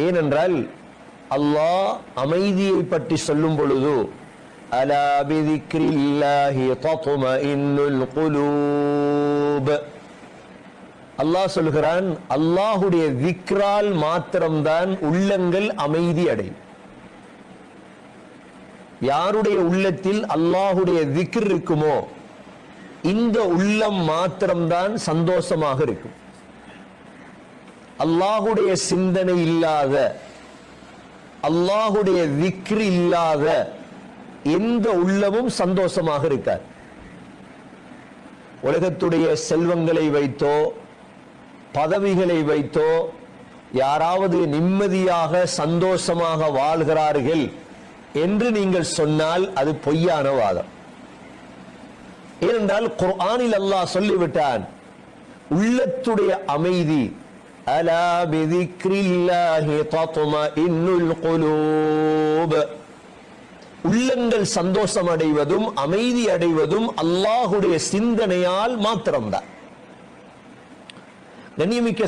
ஏனென்றால் அல்லாஹ் அமைதியை பற்றி சொல்லும் பொழுது அலா பிதிக்ரில்லாஹி தத்மஇன்னுல் குலூப், அல்லாஹ் சொல்கிறான், அல்லாஹுடைய திக்ரால் மாத்திரம்தான் உள்ளங்கள் அமைதி அடையும். யாருடைய உள்ளத்தில் அல்லாஹுடைய திக்ர் இருக்குமோ இந்த உள்ளம் மாத்திரம்தான் சந்தோஷமாக இருக்கும். அல்லாஹுடைய சிந்தனை இல்லாத, அல்லாஹுடைய திக்ர் இல்லாத எந்த உள்ளமும் சந்தோஷமாக இருக்கார். உலகத்துடைய செல்வங்களை வைத்தோ பதவிகளை வைத்தோ யாராவது நிம்மதியாக சந்தோஷமாக வாழ்கிறார்கள் என்று நீங்கள் சொன்னால் அது பொய்யான வாதம். ஏனென்றால் குர்ஆனில் அல்லாஹ் சொல்லிவிட்டான், உள்ளத்துடைய அமைதி அலா பிதிக்ரில்லாஹி தத்மஇன்னுல் குலூப், உள்ளங்கள் சந்தோஷம் அடைவதும் அமைதி அடைவதும் அல்லாஹுடைய சிந்தனையால் மாத்திரம்தான். கண்ணியமிக்க